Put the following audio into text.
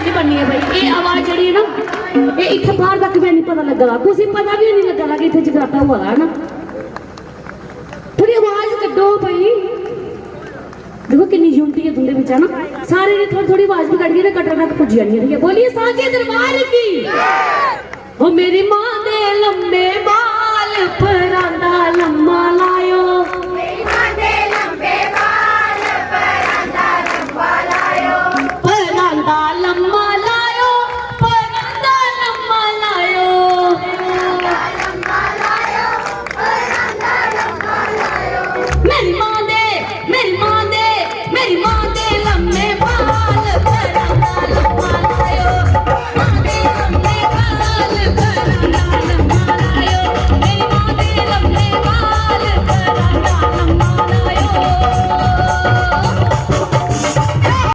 नहीं बननी है भाई। ये आवाज जी है ना ये इतने बाहर तक मैं नहीं पता लगा कुछ पता भी नहीं लगा कि इतने जगराता हुआ है ना। थोड़ी आवाज कड्डो भाई देखो कितनी यूनिटी है तुंदे विच है ना सारे ने थोड़ी थोड़ी आवाज भी कट गई ना कटर तक पुज जानी है। बोलिए साचे दरबार की ओ मेरी मां दे लंबे बाल परांदा लम्मा लायो